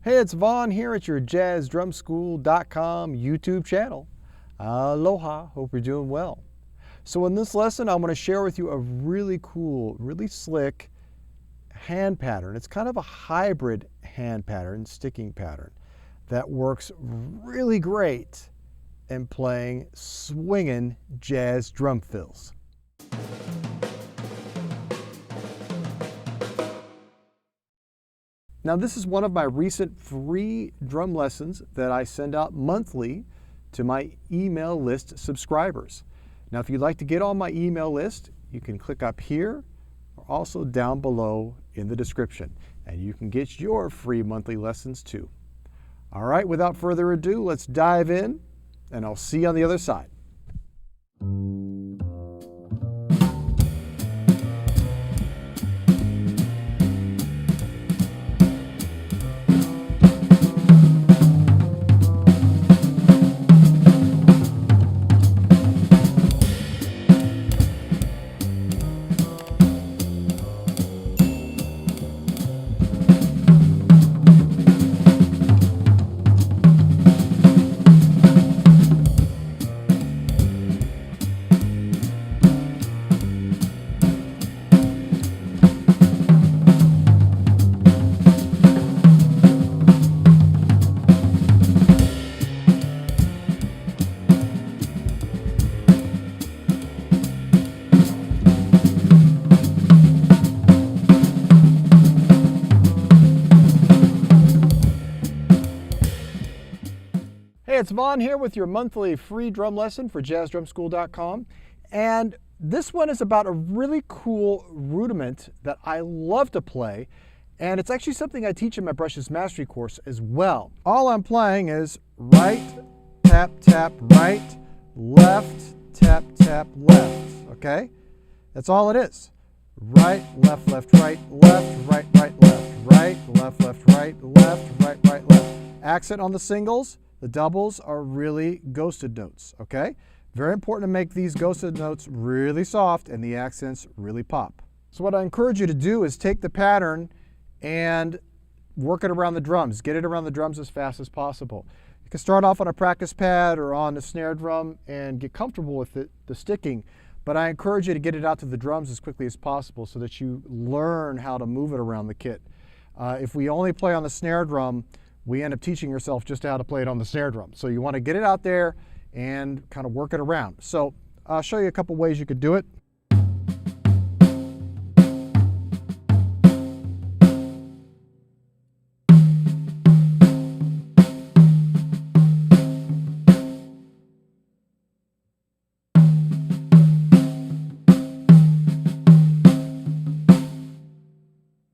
Hey, it's Vaughn here at your jazzdrumschool.com YouTube channel. Aloha, hope you're doing well. So in this lesson, I'm going to share with you a really cool, really slick hand pattern. It's kind of a hybrid hand pattern, sticking pattern, that works really great in playing swinging jazz drum fills. Now, this is one of my recent free drum lessons that I send out monthly to my email list subscribers. Now, if you'd like to get on my email list, you can click up here or also down below in the description, and you can get your free monthly lessons too. All right, without further ado, let's dive in, and I'll see you on the other side. Hey, it's Vaughn here with your monthly free drum lesson for jazzdrumschool.com. And this one is about a really cool rudiment that I love to play. And it's actually something I teach in my brushes mastery course as well. All I'm playing is right, tap, tap, right, left, tap, tap, left. Okay? That's all it is. Right, left, left, right, left, right, right, left, right, left, left, right, left, right, right, left. Accent on the singles. The doubles are really ghosted notes, okay? Very important to make these ghosted notes really soft and the accents really pop. So what I encourage you to do is take the pattern and work it around the drums. Get it around the drums as fast as possible. You can start off on a practice pad or on a snare drum and get comfortable with it, the sticking, but I encourage you to get it out to the drums as quickly as possible so that you learn how to move it around the kit. If we only play on the snare drum, we end up teaching yourself just how to play it on the snare drum. So you want to get it out there and kind of work it around. So I'll show you a couple ways you could do it.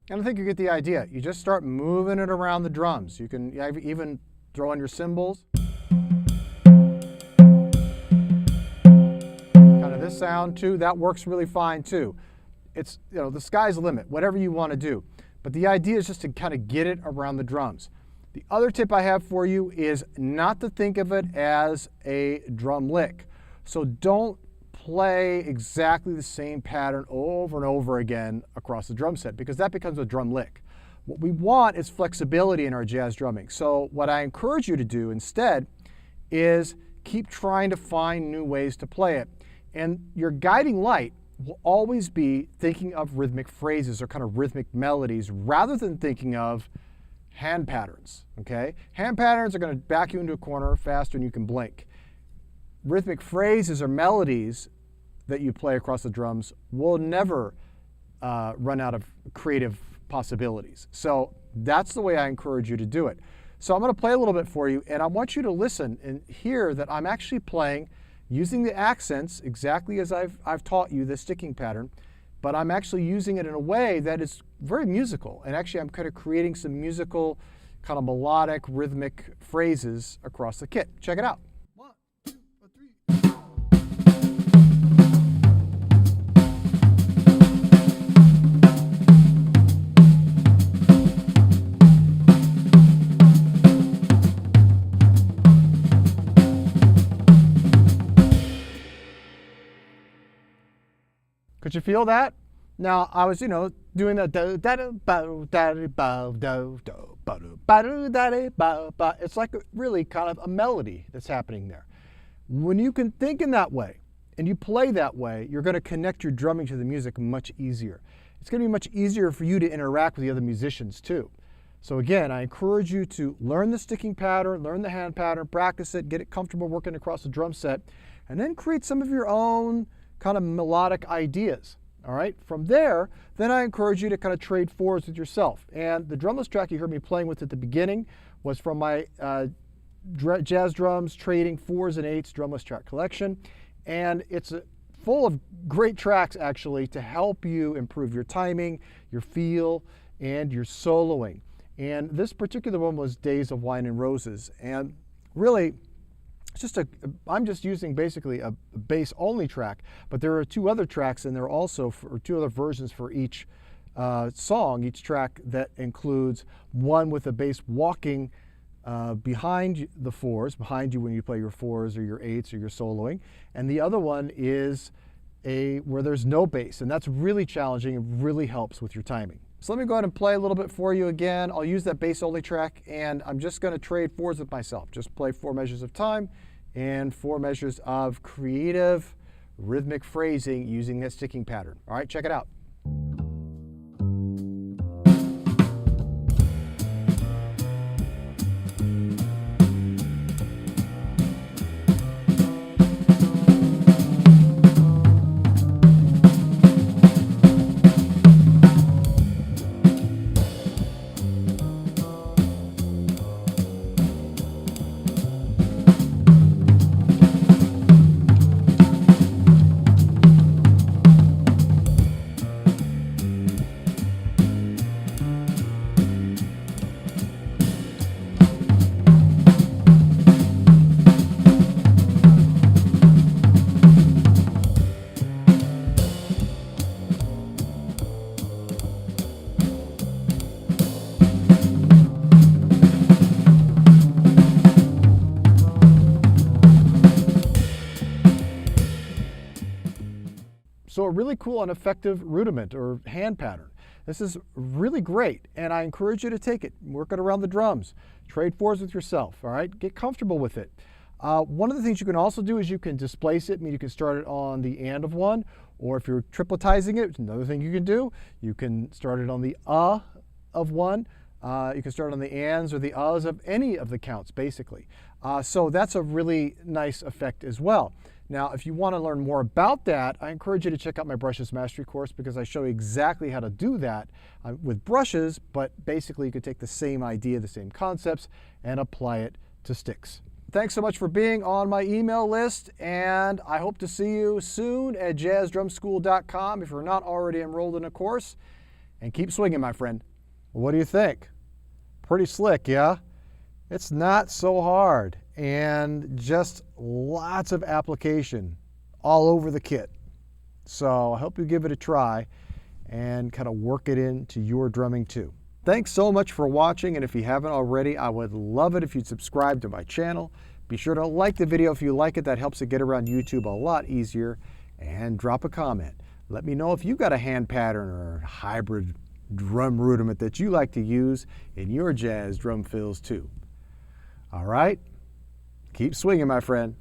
And I think you get the idea. You just start moving it around the drums. You can even throw in your cymbals. Kind of this sound too, that works really fine too. It's, the sky's the limit, whatever you want to do. But the idea is just to kind of get it around the drums. The other tip I have for you is not to think of it as a drum lick. So don't play exactly the same pattern over and over again across the drum set, because that becomes a drum lick. What we want is flexibility in our jazz drumming. So what I encourage you to do instead is keep trying to find new ways to play it. And your guiding light will always be thinking of rhythmic phrases or kind of rhythmic melodies rather than thinking of hand patterns. Okay? Hand patterns are going to back you into a corner faster than you can blink. Rhythmic phrases or melodies that you play across the drums will never run out of creative possibilities. So that's the way I encourage you to do it. So I'm going to play a little bit for you, and I want you to listen and hear that I'm actually playing using the accents exactly as I've taught you the sticking pattern, but I'm actually using it in a way that is very musical. And actually I'm kind of creating some musical, kind of melodic, rhythmic phrases across the kit. Check it out. Could you feel that? Now, I was, doing the do da da ba da da ba do do ba do ba do da da ba ba. It's like really kind of a melody that's happening there. When you can think in that way and you play that way, you're going to connect your drumming to the music much easier. It's going to be much easier for you to interact with the other musicians too. So again, I encourage you to learn the sticking pattern, learn the hand pattern, practice it, get it comfortable working across the drum set, and then create some of your own kind of melodic ideas. All right, from there, then I encourage you to kind of trade fours with yourself. And the drumless track you heard me playing with at the beginning was from my jazz drums trading 4s and 8s drumless track collection. And it's full of great tracks actually to help you improve your timing, your feel, and your soloing. And this particular one was Days of Wine and Roses. And really, I'm just using basically a bass only track, but there are 2 other tracks and there are also 2 other versions for each song, each track that includes one with a bass walking behind the 4s, behind you when you play your 4s or your 8s or your soloing, and the other one is where there's no bass, and that's really challenging and really helps with your timing. So let me go ahead and play a little bit for you again. I'll use that bass only track, and I'm just going to trade 4s with myself. Just play 4 measures of time and 4 measures of creative rhythmic phrasing using that sticking pattern. All right, check it out. So a really cool and effective rudiment or hand pattern. This is really great, and I encourage you to take it, work it around the drums, trade 4s with yourself, all right? Get comfortable with it. One of the things you can also do is you can displace it. I mean, you can start it on the and of one, or if you're tripletizing it, another thing you can do, you can start it on the of one. You can start on the ands or the uhs of any of the counts, basically. So that's a really nice effect as well. Now, if you want to learn more about that, I encourage you to check out my Brushes Mastery course because I show you exactly how to do that with brushes, but basically you could take the same idea, the same concepts, and apply it to sticks. Thanks so much for being on my email list, and I hope to see you soon at jazzdrumschool.com if you're not already enrolled in a course. And keep swinging, my friend. What do you think? Pretty slick, yeah? It's not so hard, and just lots of application all over the kit. So I hope you give it a try and kind of work it into your drumming too. Thanks so much for watching, and if you haven't already, I would love it if you'd subscribe to my channel. Be sure to like the video if you like it. That helps it get around YouTube a lot easier. And drop a comment. Let me know if you've got a hand pattern or hybrid drum rudiment that you like to use in your jazz drum fills too. All right? Keep swinging, my friend.